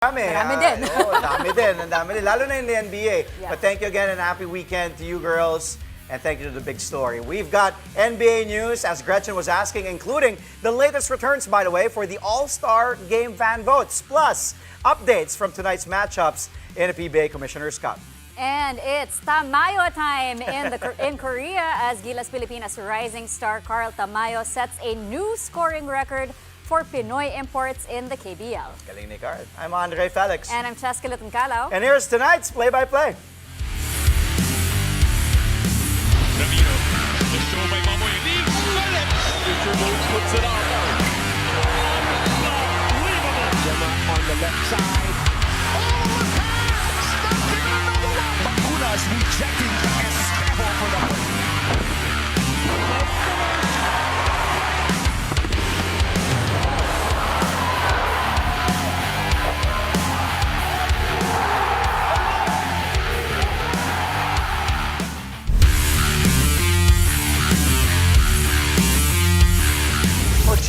Marami din. Oo, dami din. Lalo na in the NBA. Yeah. But thank you again and happy weekend to you girls. And thank you to the big story. We've got NBA news, as Gretchen was asking, including the latest returns, by the way, for the All-Star Game fan votes. Plus, updates from tonight's matchups in the PBA Commissioner's Cup. And it's Tamayo time in Korea as Gilas Pilipinas rising star Carl Tamayo sets a new scoring record for Pinoy imports in the KBL. Galing ni Carl. I'm Andre Felix. And I'm Cheska Lutengkalaw. And here's tonight's play-by-play. Navino, the show by Mamoy leaves Philip. Future moves puts it on. Unbelievable. Gemma on the left side. Oh, the pass! Snapping another one. Bakunas rejecting Estevo for the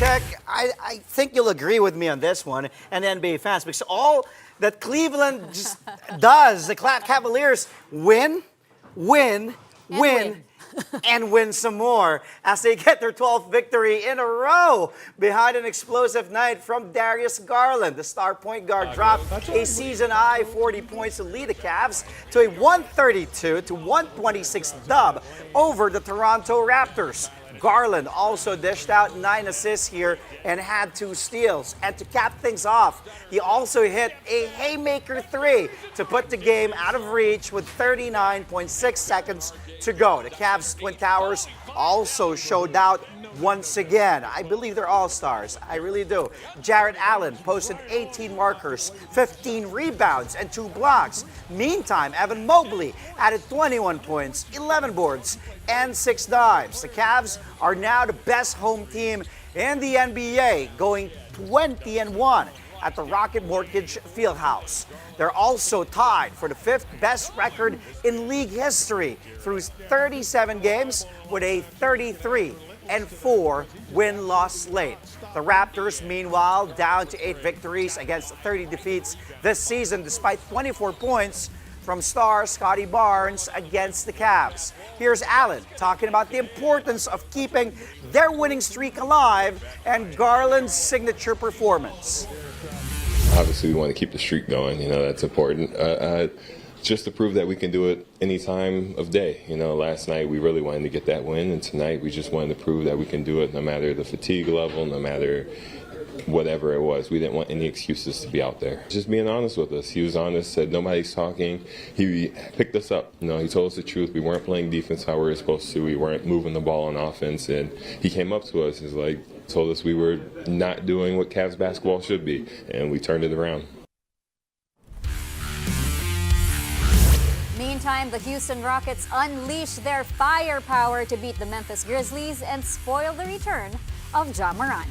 Check, I think you'll agree with me on this one, and NBA fans, because all that Cleveland just does, the Cavaliers win, and win some more as they get their 12th victory in a row behind an explosive night from Darius Garland. The star point guard dropped a season-high 40 points to lead the Cavs to a 132-126 dub over the Toronto Raptors. Garland also dished out 9 assists here and had 2 steals. And to cap things off, he also hit a haymaker 3 to put the game out of reach with 39.6 seconds to go. The Cavs' Twin Towers also showed out once again. I believe they're all-stars. I really do. Jarrett Allen posted 18 markers, 15 rebounds, and 2 blocks. Meantime, Evan Mobley added 21 points, 11 boards, and 6 dimes. The Cavs are now the best home team in the NBA, going 20-1 at the Rocket Mortgage Fieldhouse. They're also tied for the 5th best record in league history through 37 games with a 33-4 win-loss slate. The Raptors, meanwhile, down to 8 victories against 30 defeats this season, despite 24 points from star Scotty Barnes against the Cavs. Here's Allen talking about the importance of keeping their winning streak alive and Garland's signature performance. Obviously, we want to keep the streak going. That's important. Just to prove that we can do it any time of day. Last night we really wanted to get that win, and tonight we just wanted to prove that we can do it no matter the fatigue level, no matter whatever it was. We didn't want any excuses to be out there. Just being honest with us. He was honest, said nobody's talking. He picked us up. He told us the truth. We weren't playing defense how we were supposed to. We weren't moving the ball on offense, and he came up to us. He's told us we were not doing what Cavs basketball should be, and we turned it around. Meantime, the Houston Rockets unleash their firepower to beat the Memphis Grizzlies and spoil the return of Ja Morant.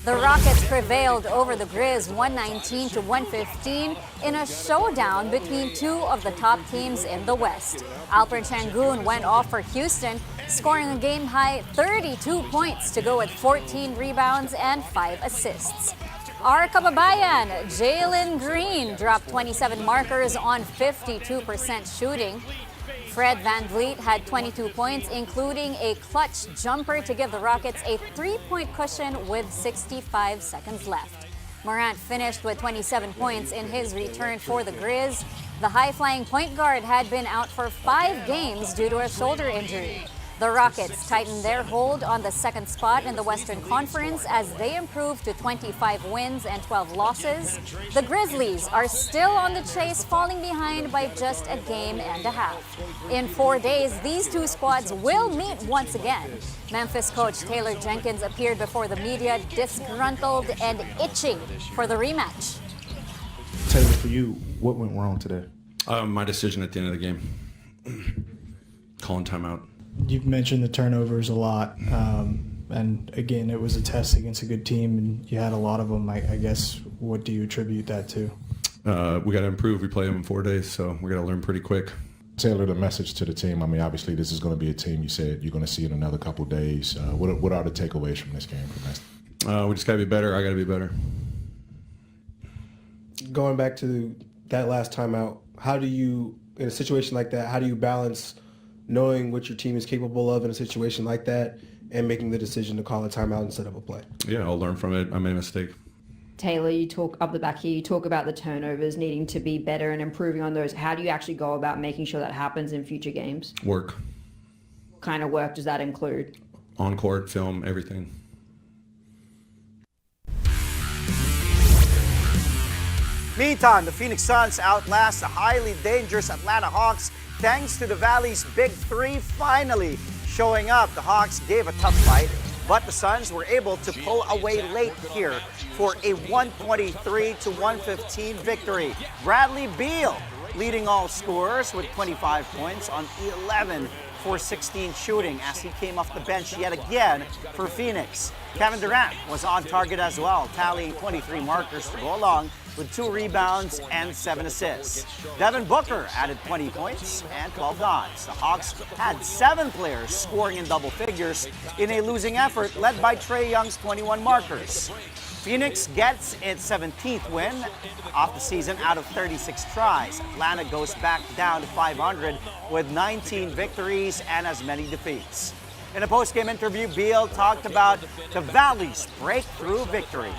The Rockets prevailed over the Grizz 119-115 in a showdown between 2 of the top teams in the West. Alperen Sengun went off for Houston, scoring a game-high 32 points to go with 14 rebounds and 5 assists. Our kababayan, Jalen Green, dropped 27 markers on 52% shooting. Fred VanVleet had 22 points, including a clutch jumper to give the Rockets a 3-point cushion with 65 seconds left. Morant finished with 27 points in his return for the Grizz. The high-flying point guard had been out for 5 games due to a shoulder injury. The Rockets tightened their hold on the second spot in the Western Conference as they improved to 25 wins and 12 losses. The Grizzlies are still on the chase, falling behind by just a game and a half. In 4 days, these 2 squads will meet once again. Memphis coach Taylor Jenkins appeared before the media disgruntled and itching for the rematch. Taylor, for you, what went wrong today? My decision at the end of the game. Calling timeout. You've mentioned the turnovers a lot, and again, it was a test against a good team, and you had a lot of them. I guess, what do you attribute that to? We got to improve. We play them in 4 days, so we got to learn pretty quick. Taylor, the message to the team, obviously this is going to be a team you said you're going to see in another couple of days. What are the takeaways from this game? We just got to be better. I got to be better. going back to that last timeout, how do you, in a situation like that, how do you balance knowing what your team is capable of in a situation like that and making the decision to call a timeout instead of a play? Yeah, I'll learn from it. I made a mistake. Taylor, you talk up the back here, you talk about the turnovers needing to be better and improving on those. How do you actually go about making sure that happens in future games? Work. What kind of work does that include? On court, film, everything. Meantime, the Phoenix Suns outlast the highly dangerous Atlanta Hawks thanks to the Valley's big three finally showing up. The Hawks gave a tough fight, but the Suns were able to pull away late here for a 123-115 victory. Bradley Beal leading all scorers with 25 points on 11 for 16 shooting as he came off the bench yet again for Phoenix. Kevin Durant was on target as well, tallying 23 markers to go along with 2 rebounds and 7 assists. Devin Booker added 20 points and 12 dimes. The Hawks had 7 players scoring in double figures in a losing effort led by Trae Young's 21 markers. Phoenix gets its 17th win of the season out of 36 tries. Atlanta goes back down to 500 with 19 victories and as many defeats. In a post-game interview, Beal talked about the Valley's breakthrough victory.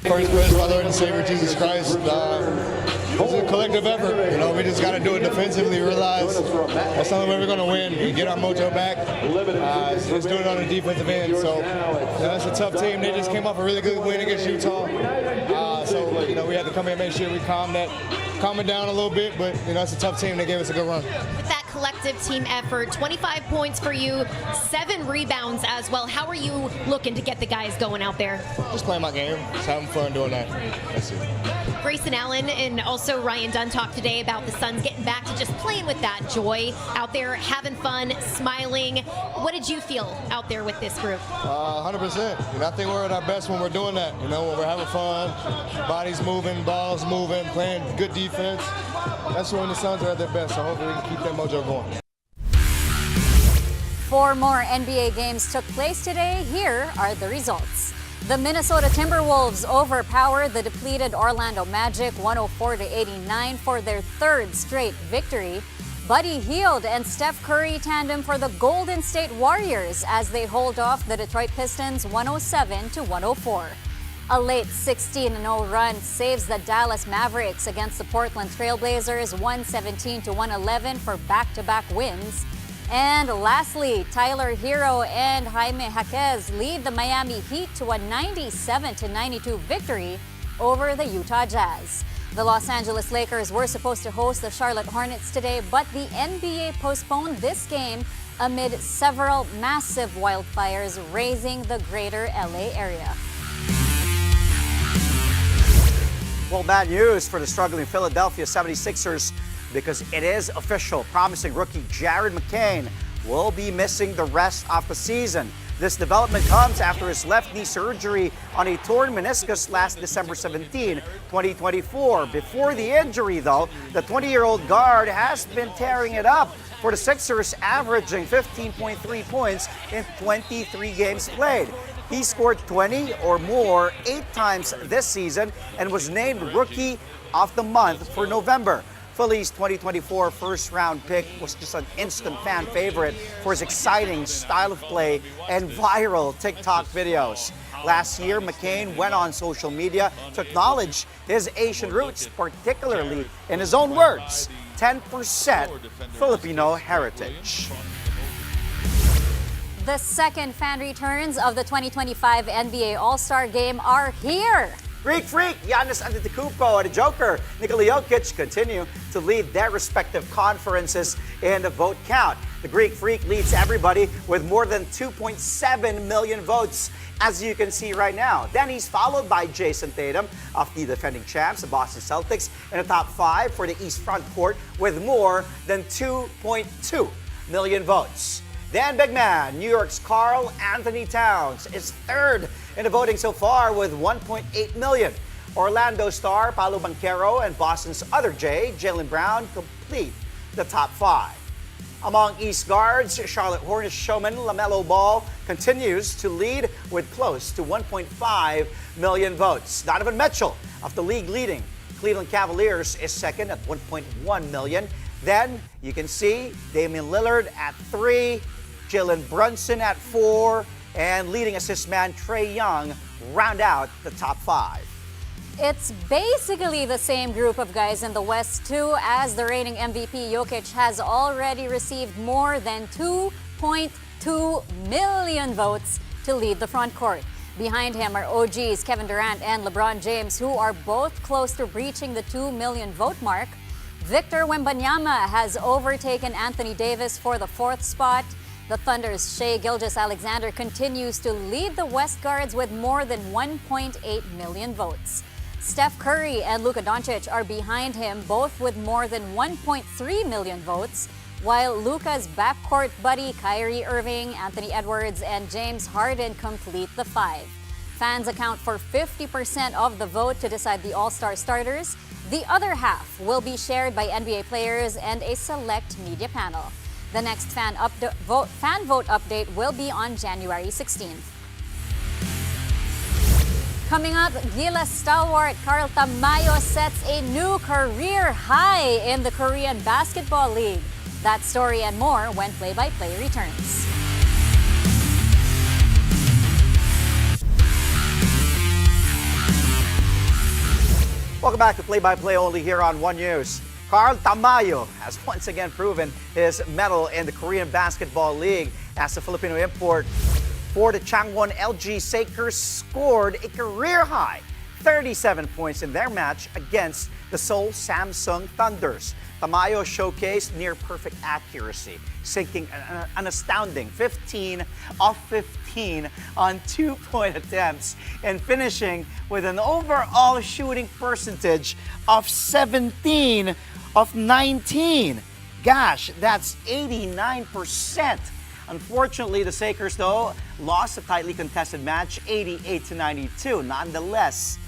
First praise my Lord and Savior Jesus Christ. It's a collective effort. You know, we just got to do it defensively. Realize that's not where we're going to win. We get our mojo back. Let's do it on the defensive end. So that's a tough team. They just came off a really good win against Utah. So you know, we had to come in and make sure we calm it down a little bit. But you know, it's a tough team. They gave us a good run. With that collective team effort, 25 points for you, 7 rebounds as well. How are you looking to get the guys going out there? Just playing my game. Just having fun doing that. That's it. Grayson Allen and also Ryan Dunn talked today about the Suns getting back to just playing with that joy out there, having fun, smiling. What did you feel out there with this group? 100%. You know, I think we're at our best when we're doing that. You know, when we're having fun, bodies moving, balls moving, playing good defense. That's when the Suns are at their best. So hopefully we can keep that mojo going. 4 more NBA games took place today. Here are the results. The Minnesota Timberwolves overpowered the depleted Orlando Magic 104-89 for their 3rd straight victory. Buddy Hield and Steph Curry tandem for the Golden State Warriors as they hold off the Detroit Pistons 107-104. A late 16-0 run saves the Dallas Mavericks against the Portland Trailblazers 117-111 for back-to-back wins. And lastly, Tyler Hero and Jaime Jaquez lead the Miami Heat to a 97-92 victory over the Utah Jazz. The Los Angeles Lakers were supposed to host the Charlotte Hornets today, but the NBA postponed this game amid several massive wildfires razing the greater LA area. Well, bad news for the struggling Philadelphia 76ers because it is official. Promising rookie Jared McCain will be missing the rest of the season. This development comes after his left knee surgery on a torn meniscus last December 17, 2024. Before the injury, though, the 20-year-old guard has been tearing it up for the Sixers, averaging 15.3 points in 23 games played. He scored 20 or more 8 times this season and was named Rookie of the Month for November. Philly's 2024 first-round pick was just an instant fan favorite for his exciting style of play and viral TikTok videos. Last year, McCain went on social media to acknowledge his Asian roots, particularly, in his own words, 10% Filipino heritage. The second fan returns of the 2025 NBA All-Star Game are here. Greek Freak, Giannis Antetokounmpo, and the Joker, Nikola Jokic, continue to lead their respective conferences in the vote count. The Greek Freak leads everybody with more than 2.7 million votes, as you can see right now. Then he's followed by Jason Tatum of the defending champs, the Boston Celtics, in the top 5 for the East front court with more than 2.2 million votes. Then big man, New York's Karl Anthony Towns is 3rd in the voting so far with 1.8 million. Orlando star Paolo Banchero and Boston's other J, Jaylen Brown, complete the top 5. Among East guards, Charlotte Hornets showman LaMelo Ball continues to lead with close to 1.5 million votes. Donovan Mitchell of the league leading Cleveland Cavaliers is second at 1.1 million. Then you can see Damian Lillard at 3, Jalen Brunson at 4, and leading assist man Trae Young round out the top 5. It's basically the same group of guys in the West too, as the reigning MVP Jokic has already received more than 2.2 million votes to lead the front court. Behind him are OGs Kevin Durant and LeBron James, who are both close to breaching the 2 million vote mark. Victor Wembanyama has overtaken Anthony Davis for the 4th spot. The Thunder's Shai Gilgeous-Alexander continues to lead the West guards with more than 1.8 million votes. Steph Curry and Luka Doncic are behind him, both with more than 1.3 million votes, while Luka's backcourt buddy Kyrie Irving, Anthony Edwards, and James Harden complete the 5. Fans account for 50% of the vote to decide the All-Star starters. The other half will be shared by NBA players and a select media panel. The next fan vote update will be on January 16th. Coming up, Gilas stalwart Carl Tamayo sets a new career high in the Korean Basketball League. That story and more when Play-by-Play returns. Welcome back to Play-by-Play only here on One News. Carl Tamayo has once again proven his mettle in the Korean Basketball League as the Filipino import for the Changwon LG Sakers scored a career-high 37 points in their match against the Seoul Samsung Thunders. Tamayo showcased near-perfect accuracy, sinking an astounding 15 of 15 on 2-point attempts and finishing with an overall shooting percentage of 17 of 19. Gosh, that's 89%. Unfortunately, the Sakers, though, lost a tightly contested match, 88-92. Nonetheless,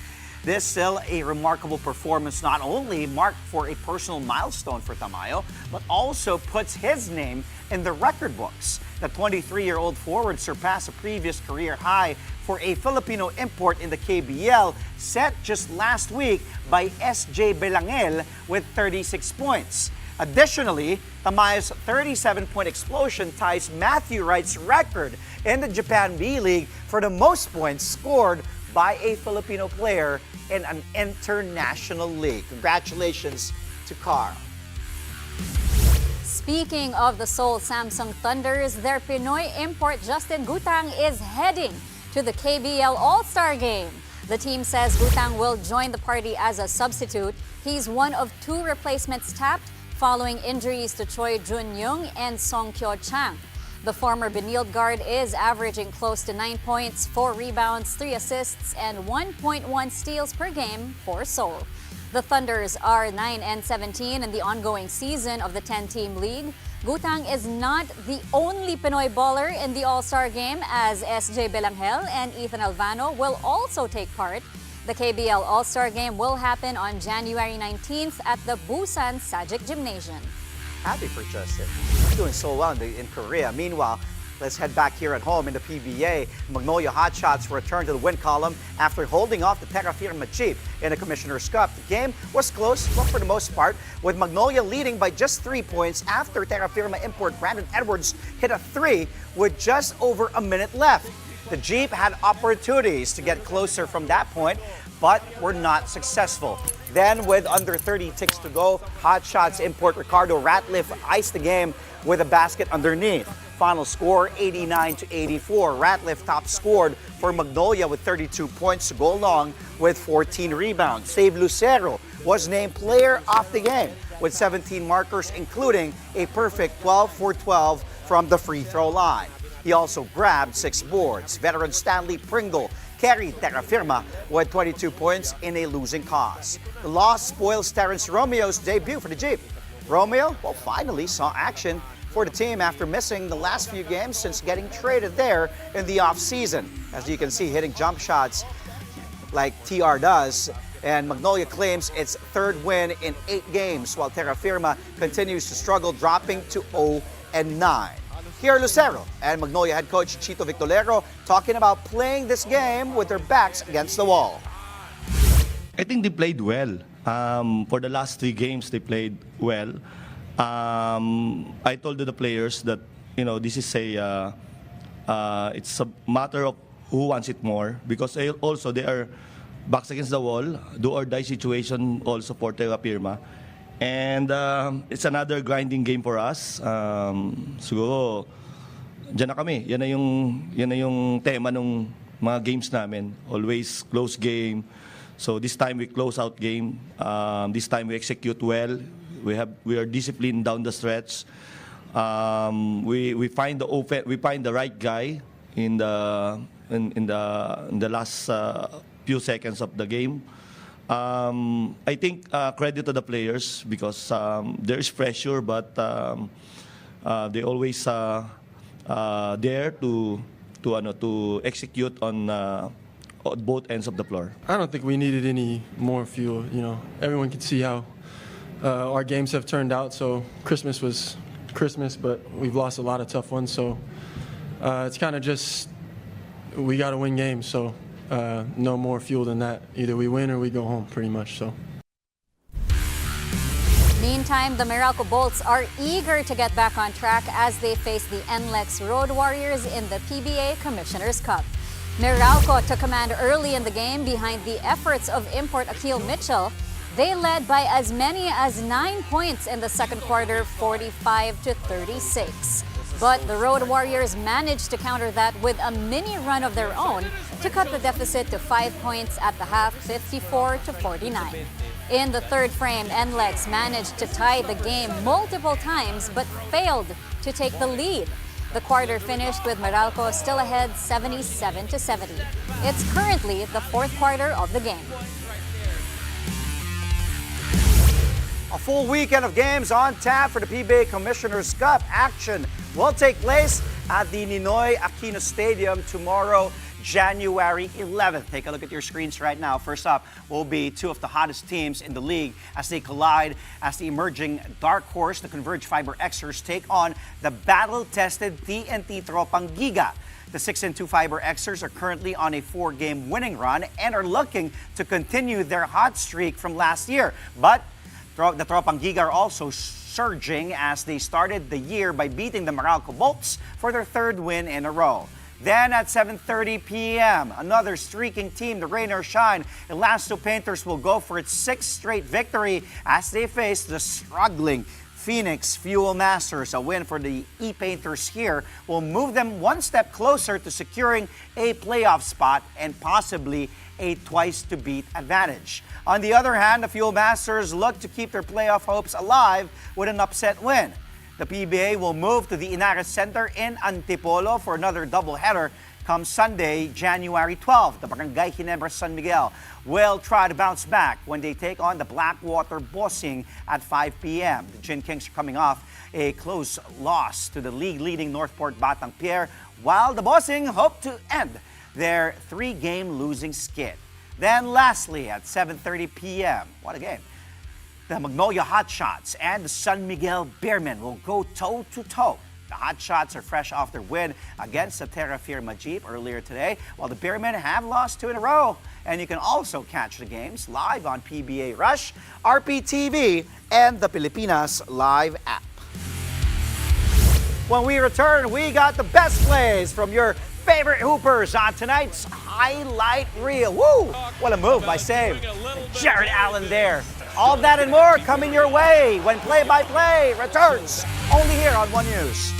this is still a remarkable performance, not only marked for a personal milestone for Tamayo, but also puts his name in the record books. The 23-year-old forward surpassed a previous career high for a Filipino import in the KBL, set just last week by SJ Belangel with 36 points. Additionally, Tamayo's 37-point explosion ties Matthew Wright's record in the Japan B-League for the most points scored by a Filipino player in an international league. Congratulations to Carl. Speaking of the Seoul Samsung Thunders, their Pinoy import Justin Gutang is heading to the KBL All-Star Game. The team says Gutang will join the party as a substitute. He's one of 2 replacements tapped following injuries to Choi Jun-young and Song Kyo-chang. The former Benilde guard is averaging close to 9 points, 4 rebounds, 3 assists, and 1.1 steals per game for Seoul. The Thunders are 9-17 in the ongoing season of the 10-team league. Gutang is not the only Pinoy baller in the All-Star Game, as SJ Belangel and Ethan Alvano will also take part. The KBL All-Star Game will happen on January 19th at the Busan Sajik Gymnasium. Happy for Justin. He's doing so well in Korea. Meanwhile, let's head back here at home in the PBA. Magnolia Hotshots return to the win column after holding off the Terra Firma Jeep in the Commissioner's Cup. The game was close, but for the most part, with Magnolia leading by just 3 points after Terra Firma import Brandon Edwards hit a 3 with just over a minute left. The Jeep had opportunities to get closer from that point, but were not successful. Then, with under 30 ticks to go, Hotshots import Ricardo Ratliff iced the game with a basket underneath. Final score, 89-84. Ratliff top scored for Magnolia with 32 points to go along with 14 rebounds. Save Lucero was named player of the game with 17 markers, including a perfect 12 for 12 from the free throw line. He also grabbed 6 boards. Veteran Stanley Pringle carried Terra Firma with 22 points in a losing cause. The loss spoils Terrence Romeo's debut for the Jeep. Romeo, finally saw action for the team after missing the last few games since getting traded there in the offseason. As you can see, hitting jump shots like TR does. And Magnolia claims its 3rd win in 8 games, while Terra Firma continues to struggle, dropping to 0-9. Here are Lucero and Magnolia head coach Chito Victolero talking about playing this game with their backs against the wall. I think they played well. For the last 3 games, they played well. I told the players that this is it's a matter of who wants it more, because they are backs against the wall, do or die situation also for Terra Firma. And it's another grinding game for us. Siguro, dyan na kami. Yan na yung tema ng mga games namin. Always close game. So this time we close out game. This time we execute well. We are disciplined down the stretch. We find the right guy in the last few seconds of the game. I think credit to the players, because there is pressure, but they always there to execute on both ends of the floor. I don't think we needed any more fuel. Everyone can see how our games have turned out. So Christmas was Christmas, but we've lost a lot of tough ones. So it's kind of just, we got to win games. So no more fuel than that. Either we win or we go home, pretty much. So. Meantime, the Meralco Bolts are eager to get back on track as they face the NLEX Road Warriors in the PBA Commissioner's Cup. Meralco took command early in the game behind the efforts of import Akil Mitchell. They led by as many as 9 points in the second quarter, 45-36. But the Road Warriors managed to counter that with a mini run of their own to cut the deficit to 5 points at the half, 54-49. In the third frame, NLEX managed to tie the game multiple times but failed to take the lead. The quarter finished with Meralco still ahead 77-70. It's currently the fourth quarter of the game. A full weekend of games on tap for the PBA Commissioner's Cup. Action will take place at the Ninoy Aquino Stadium tomorrow, January 11th. Take a look at your screens right now. First up will be two of the hottest teams in the league as they collide as the emerging dark horse, the Converge Fiber Xers, take on the battle-tested TNT Tropang Giga. The 6-2 Fiber Xers are currently on a 4-game winning run and are looking to continue their hot streak from last year. But the Tropang Giga are also surging as they started the year by beating the Meralco Bolts for their 3rd win in a row. Then at 7:30 p.m., another streaking team, the Rain or Shine, Elasto Painters, will go for its 6th straight victory as they face the struggling Phoenix Fuel Masters. A win for the E-Painters here will move them one step closer to securing a playoff spot and possibly a twice-to-beat advantage. On the other hand, the Fuel Masters look to keep their playoff hopes alive with an upset win. The PBA will move to the Inares Center in Antipolo for another doubleheader come Sunday, January 12th. The Barangay Ginebra San Miguel will try to bounce back when they take on the Blackwater Bossing at 5 p.m. The Gin Kings are coming off a close loss to the league-leading Northport Batang Pier, while the Bossing hope to end their 3-game losing skid. Then lastly, at 7:30 p.m., what a game, the Magnolia Hotshots and the San Miguel Bearmen will go toe-to-toe. The Hotshots are fresh off their win against the Terra Firma Jeep earlier today, while the Bearmen have lost 2 in a row. And you can also catch the games live on PBA Rush, RPTV, and the Pilipinas Live app. When we return, we got the best plays from your favorite hoopers on tonight's highlight reel. Woo! What a move by Save. Jared Allen there. All that and more coming your way when Play-by-Play returns only here on One News.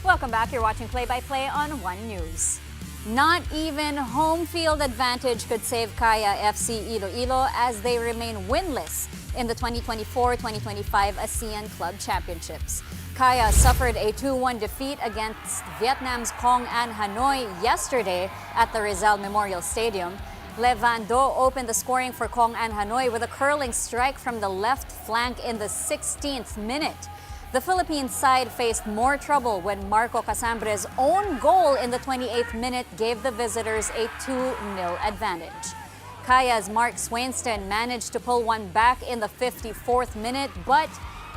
Welcome back. You're watching Play-by-Play on One News. Not even home field advantage could save Kaya FC Iloilo as they remain winless in the 2024-2025 ASEAN Club Championships. Kaya suffered a 2-1 defeat against Vietnam's Công An Hanoi yesterday at the Rizal Memorial Stadium. Levando opened the scoring for Công An Hanoi with a curling strike from the left flank in the 16th minute. The Philippine side faced more trouble when Marco Casambre's own goal in the 28th minute gave the visitors a 2-0 advantage. Kaya's Mark Swainston managed to pull one back in the 54th minute, but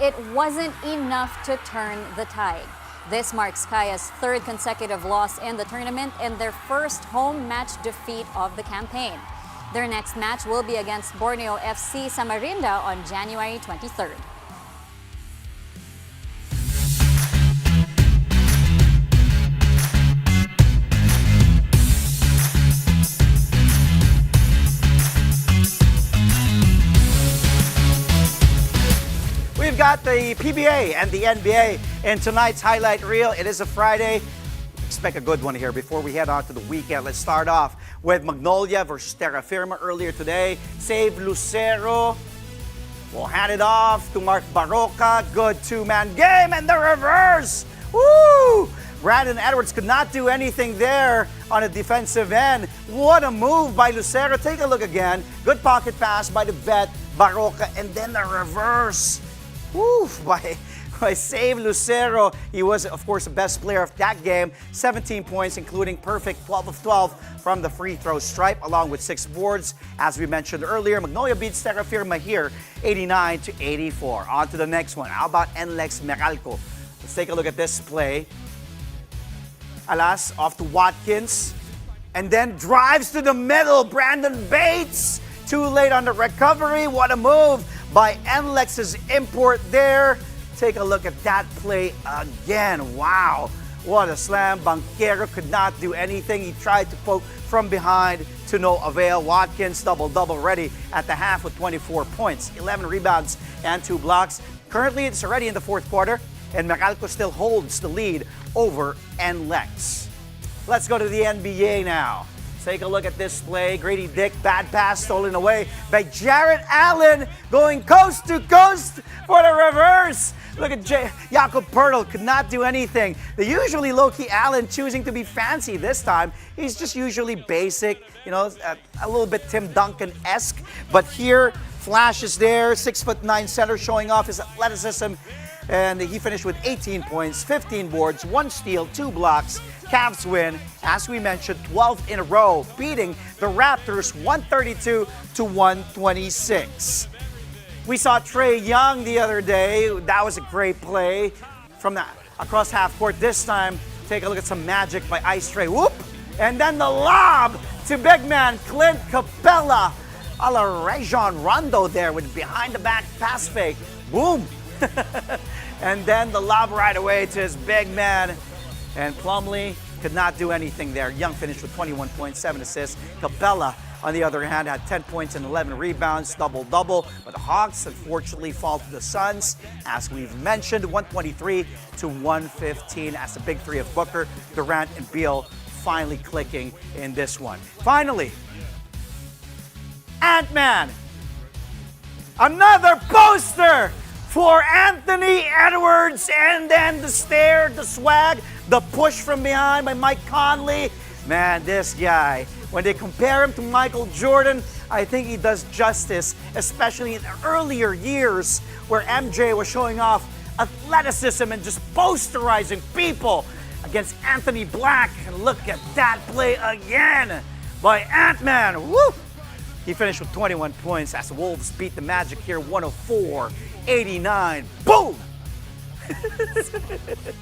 it wasn't enough to turn the tide. This marks Kaya's third consecutive loss in the tournament and their first home match defeat of the campaign. Their next match will be against Borneo FC Samarinda on January 23rd. We've got the PBA and the NBA in tonight's highlight reel. It is a Friday. Expect a good one here before we head on to the weekend. Let's start off with Magnolia versus Terra Firma earlier today. Save Lucero. We'll hand it off to Mark Barroca. Good two-man game and the reverse. Woo! Brandon Edwards could not do anything there on a defensive end. What a move by Lucero. Take a look again. Good pocket pass by the vet, Barroca, and then the reverse. Woo! By Save Lucero. He was, of course, the best player of that game. 17 points, including perfect 12 of 12 from the free throw stripe, along with 6 boards. As we mentioned earlier, Magnolia beats Terra Firma here, 89-84. On to the next one. How about NLEX Meralco? Let's take a look at this play. Alas, off to Watkins. And then drives to the middle. Brandon Bates. Too late on the recovery. What a move by NLEX's import there. Take a look at that play again. Wow. What a slam. Banquero could not do anything. He tried to poke from behind to no avail. Watkins double-double ready at the half with 24 points, 11 rebounds, and 2 blocks. Currently, it's already in the fourth quarter, and Meralco still holds the lead over NLEX. Let's go to the NBA now. Take a look at this play. Grady Dick, bad pass stolen away by Jarrett Allen, going coast to coast for the reverse. Look at Jakob Pertl, could not do anything. The usually low-key Allen choosing to be fancy this time. He's just usually basic, you know, a little bit Tim Duncan-esque. But here, Flash is there, 6'9" center showing off his athleticism. And he finished with 18 points, 15 boards, 1 steal, 2 blocks. Cavs win, as we mentioned, 12th in a row, beating the Raptors 132-126. We saw Trae Young the other day. That was a great play from across half court. This time, take a look at some magic by Ice Trae. Whoop! And then the lob to big man Clint Capella. A la Rajon Rondo there with behind the back pass fake. Boom! And then the lob right away to his big man. And Plumlee could not do anything there. Young finished with 21 points, 7 assists. Capella, on the other hand, had 10 points and 11 rebounds, double-double. But the Hawks, unfortunately, fall to the Suns. As we've mentioned, 123-115 as the big three of Booker, Durant, and Beal finally clicking in this one. Finally, Ant-Man. Another poster for Anthony Edwards, and then the stare, the swag, the push from behind by Mike Conley. Man, this guy, when they compare him to Michael Jordan, I think he does justice, especially in the earlier years where MJ was showing off athleticism and just posterizing people against Anthony Black. And look at that play again by Ant-Man. Woo! He finished with 21 points as the Wolves beat the Magic here 104-89. Boom!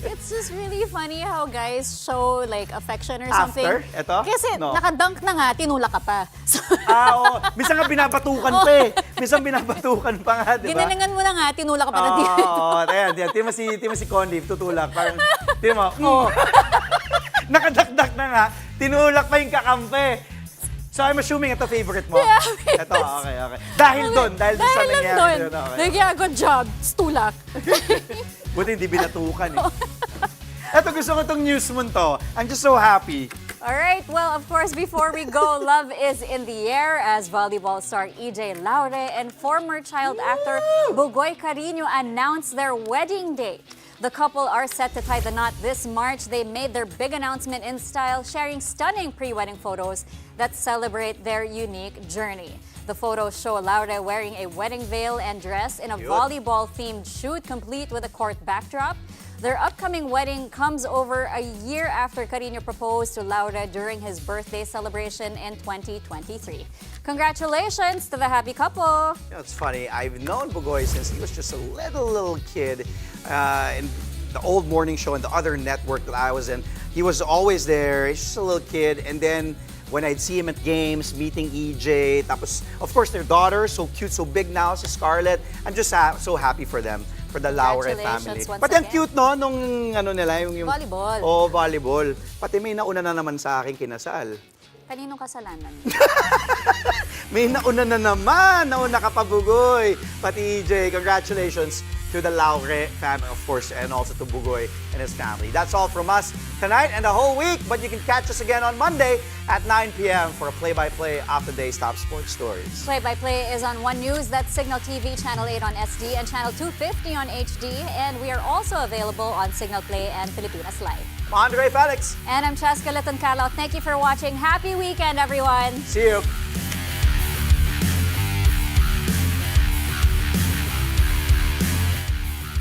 It's just really funny how guys show like affection or something. After? Ito? Kasi No. nakadunk na nga, tinulak ka pa. So, Oo. Minsan nga binabatukan pa eh. Minsan binabatukan pa nga, di ba? ginalingan mo na nga, tinulak ka pa ng dito. Oo, ayan. Tingnan mo si Conley, tutulak. Parang, tingnan mo, nakadakdak na nga, tinulak pa yung kakampi. So I'm assuming ito favorite mo. Yeah, Ito, okay. Dahil sa Dahil nangyari lang doon. yun, okay. Nagya, good job. Stulak. Buti hindi binatukan eh. Ito, gusto ko itong news mo to. I'm just so happy. All right, well, of course, before we go, love is in the air as volleyball star EJ Laure and former child actor Bugoy Carino announced their wedding date. The couple are set to tie the knot this March. They made their big announcement in style, sharing stunning pre-wedding photos that celebrate their unique journey. The photos show Laure wearing a wedding veil and dress in a volleyball-themed shoot complete with a court backdrop. Their upcoming wedding comes over a year after Carino proposed to Laura during his birthday celebration in 2023. Congratulations to the happy couple! You know, it's funny, I've known Bugoy since he was just a little kid in the old morning show and the other network that I was in. He was always there, he's just a little kid, and then when I'd see him at games, meeting EJ, tapos, of course, their daughter, so cute, so big now, si Scarlett. I'm just so happy for them, for the Laure family. Congratulations once Pati ang again. cute, no, nung ano nila, yung Volleyball. Oh, volleyball. Pati may nauna na naman sa akin kinasal. Kaninong kasalanan? May nauna na naman, nauna ka pa, Bugoy. Pati EJ, congratulations to the Laure family, of course, and also to Bugoy and his family. That's all from us tonight and the whole week, but you can catch us again on Monday at 9 p.m. for a play-by-play of today's top sports stories. Play-by-play is on One News, that's Signal TV, Channel 8 on SD, and Channel 250 on HD, and we are also available on Signal Play and Pilipinas Live. I'm Andre Felix. And I'm Cheska Liton-Carlo. Thank you for watching. Happy weekend, everyone! See you.